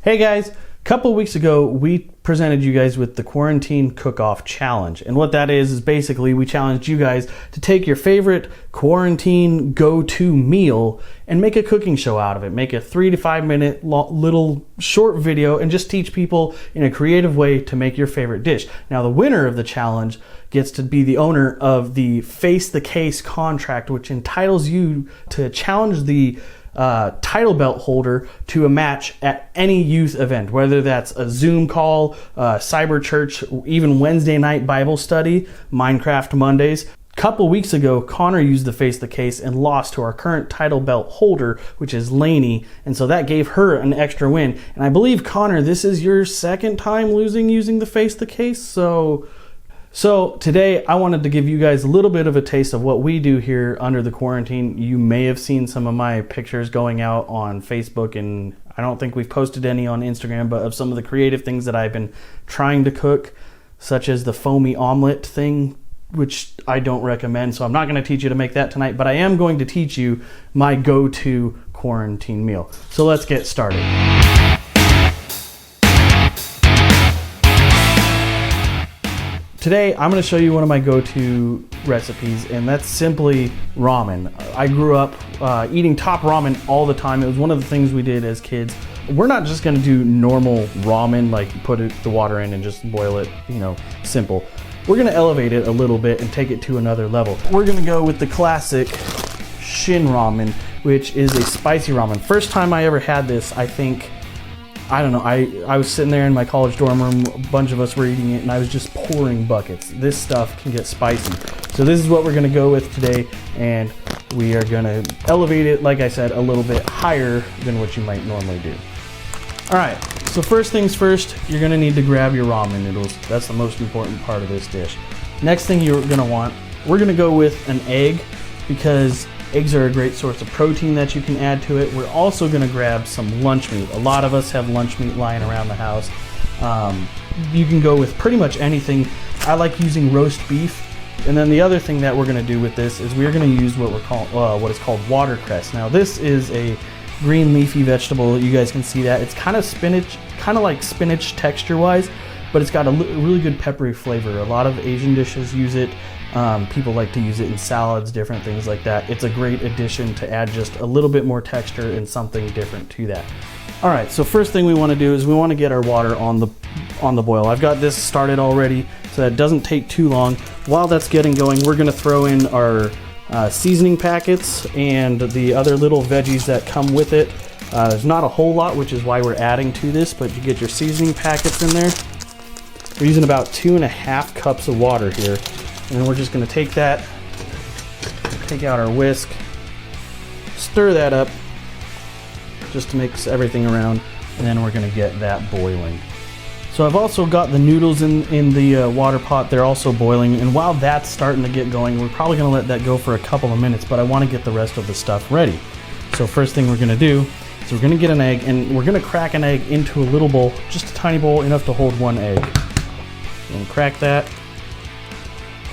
Hey guys, a couple weeks ago we presented you guys with the quarantine cook-off challenge, and what that is basically we challenged you guys to take your favorite quarantine go-to meal and make a cooking show out of it. Make a 3 to 5 minute little short video and just teach people in a creative way to make your favorite dish. Now the winner of the challenge gets to be the owner of the Face the Case contract, which entitles you to challenge the title belt holder to a match at any youth event, whether that's a Zoom call, cyber church, even Wednesday night Bible study, Minecraft Mondays. A couple weeks ago, Connor used the Face the Case and lost to our current title belt holder, which is Lainey, and so that gave her an extra win. And I believe, Connor, this is your second time losing using the Face the Case, So today I wanted to give you guys a little bit of a taste of what we do here under the quarantine. You may have seen some of my pictures going out on Facebook, and I don't think we've posted any on Instagram, but of some of the creative things that I've been trying to cook, such as the foamy omelet thing, which I don't recommend, so I'm not going to teach you to make that tonight, but I am going to teach you my go-to quarantine meal. So let's get started. Today, I'm going to show you one of my go-to recipes, and that's simply ramen. I grew up eating top ramen all the time. It was one of the things we did as kids. We're not just going to do normal ramen, like put the water in and just boil it, simple. We're going to elevate it a little bit and take it to another level. We're going to go with the classic Shin ramen, which is a spicy ramen. First time I ever had this, I don't know, I was sitting there in my college dorm room, a bunch of us were eating it, and I was just pouring buckets. This stuff can get spicy. So this is what we're gonna go with today, and we are gonna elevate it, like I said, a little bit higher than what you might normally do. All right, so first things first, you're gonna need to grab your ramen noodles. That's the most important part of this dish. Next thing you're gonna want, we're gonna go with an egg, because eggs are a great source of protein that you can add to it. We're also going to grab some lunch meat. A lot of us have lunch meat lying around the house. You can go with pretty much anything. I like using roast beef. And then the other thing that we're going to do with this is we're going to use what is called watercress. Now this is a green leafy vegetable. You guys can see that. It's kind of spinach, kind of like spinach texture-wise, but it's got a really good peppery flavor. A lot of Asian dishes use it. People like to use it in salads, different things like that. It's a great addition to add just a little bit more texture and something different to that. All right, so first thing we want to do is we want to get our water on the boil. I've got this started already, so that doesn't take too long. While that's getting going, we're going to throw in our seasoning packets and the other little veggies that come with it. There's not a whole lot, which is why we're adding to this, but you get your seasoning packets in there. We're using about 2.5 cups of water here. And then we're just going to take that, take out our whisk, stir that up just to mix everything around, and then we're going to get that boiling. So I've also got the noodles in the water pot. They're also boiling, and while that's starting to get going, we're probably going to let that go for a couple of minutes, but I want to get the rest of the stuff ready. So first thing we're going to do is we're going to get an egg, and we're going to crack an egg into a little bowl, just a tiny bowl, enough to hold one egg. And crack that.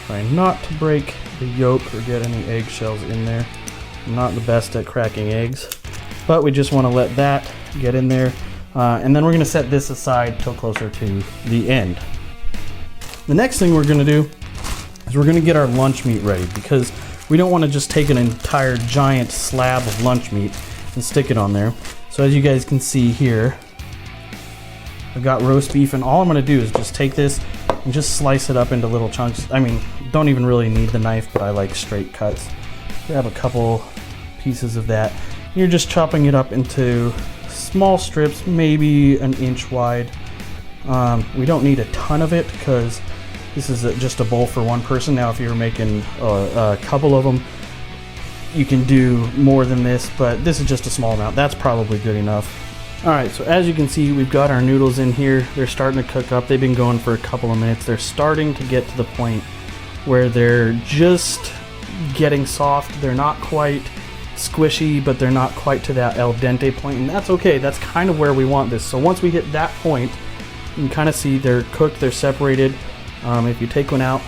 Try not to break the yolk or get any eggshells in there. I'm not the best at cracking eggs, but we just want to let that get in there. And then we're going to set this aside till closer to the end. The next thing we're going to do is we're going to get our lunch meat ready, because we don't want to just take an entire giant slab of lunch meat and stick it on there. So as you guys can see here, I've got roast beef, and all I'm going to do is just take this and just slice it up into little chunks. I mean, don't even really need the knife, but I like straight cuts. Grab a couple pieces of that. You're just chopping it up into small strips, maybe an inch wide. We don't need a ton of it because this is just a bowl for one person. Now, if you're making a couple of them, you can do more than this, but this is just a small amount. That's probably good enough. All right, so as you can see, we've got our noodles in here. They're starting to cook up. They've been going for a couple of minutes. They're starting to get to the point where they're just getting soft. They're not quite squishy, but they're not quite to that al dente point, and that's okay. That's kind of where we want this. So once we hit that point, you can kind of see they're cooked, they're separated. If you take one out,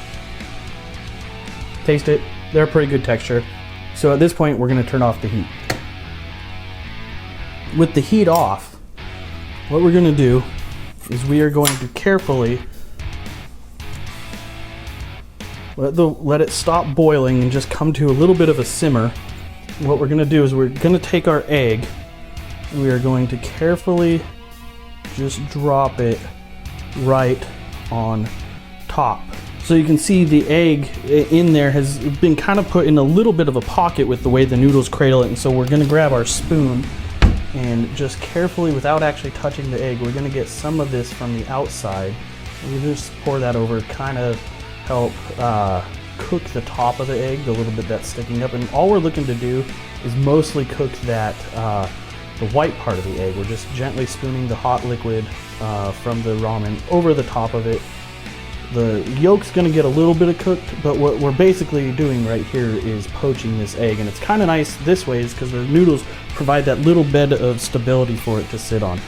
taste it, they're a pretty good texture. So at this point, we're going to turn off the heat. With the heat off, what we're gonna do is we are going to carefully let it stop boiling and just come to a little bit of a simmer. What we're gonna do is we're gonna take our egg and we are going to carefully just drop it right on top. So you can see the egg in there has been kind of put in a little bit of a pocket with the way the noodles cradle it. And so we're gonna grab our spoon and just carefully, without actually touching the egg, we're gonna get some of this from the outside. And we just pour that over, kind of help cook the top of the egg, the little bit that's sticking up. And all we're looking to do is mostly cook that the white part of the egg. We're just gently spooning the hot liquid from the ramen over the top of it. The yolk's gonna get a little bit of cooked, but what we're basically doing right here is poaching this egg. And it's kind of nice this way is because the noodles provide that little bed of stability for it to sit on.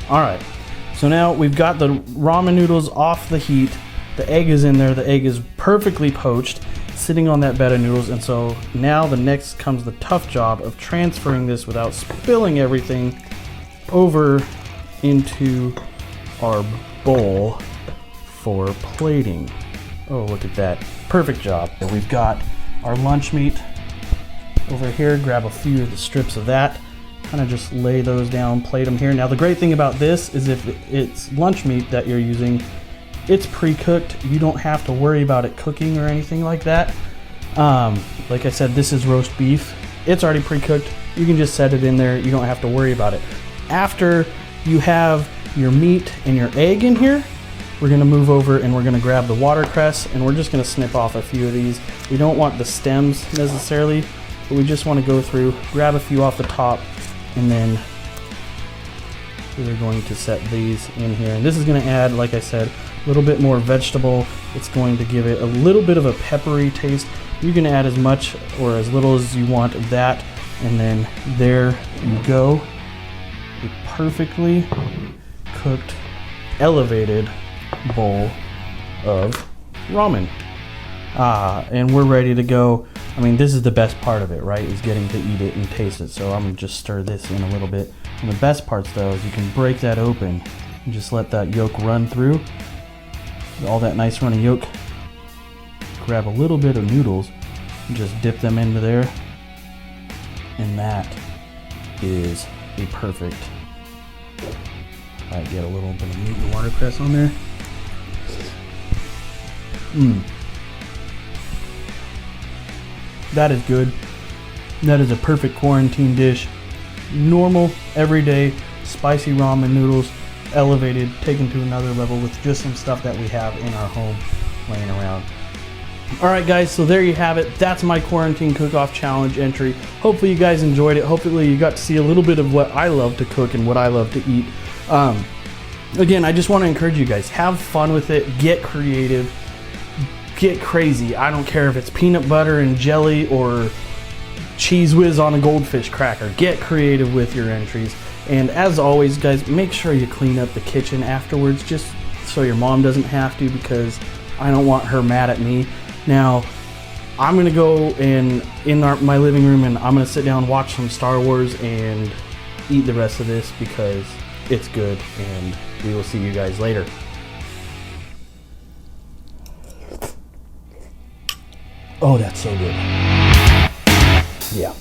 All right, so now we've got the ramen noodles off the heat. The egg is in there, the egg is perfectly poached, sitting on that bed of noodles. And so now the next comes the tough job of transferring this without spilling everything over into our bowl for plating. Oh, look at that, perfect job. And we've got our lunch meat over here. Grab a few of the strips of that, kind of just lay those down, plate them here. Now the great thing about this is if it's lunch meat that you're using, it's pre-cooked. You don't have to worry about it cooking or anything like that. Like I said, this is roast beef. It's already pre-cooked. You can just set it in there. You don't have to worry about it. After you have your meat and your egg in here, we're gonna move over and we're gonna grab the watercress and we're just gonna snip off a few of these. We don't want the stems necessarily, but we just wanna go through, grab a few off the top, and then we're going to set these in here. And this is gonna add, like I said, a little bit more vegetable. It's going to give it a little bit of a peppery taste. You can add as much or as little as you want of that. And then there you go. A perfectly cooked, elevated bowl of ramen. And we're ready to go. I mean, this is the best part of it, right? Is getting to eat it and taste it. So I'm gonna just stir this in a little bit. And the best parts though is you can break that open and just let that yolk run through. All that nice runny yolk. Grab a little bit of noodles and just dip them into there. And that is a perfect. I get a little bit of meat and watercress on there. That is good. That is a perfect quarantine dish. Normal, everyday, spicy ramen noodles, elevated, taken to another level with just some stuff that we have in our home laying around. All right, guys, so there you have it. That's my quarantine cook-off challenge entry. Hopefully you guys enjoyed it. Hopefully you got to see a little bit of what I love to cook and what I love to eat. Again, I just want to encourage you guys, have fun with it, get creative, get crazy. I don't care if it's peanut butter and jelly or cheese whiz on a goldfish cracker. Get creative with your entries. And as always, guys, make sure you clean up the kitchen afterwards, just so your mom doesn't have to, because I don't want her mad at me. Now, I'm gonna go in my living room and I'm gonna sit down, watch some Star Wars, and eat the rest of this because it's good. And we will see you guys later. Oh, that's so good. Yeah.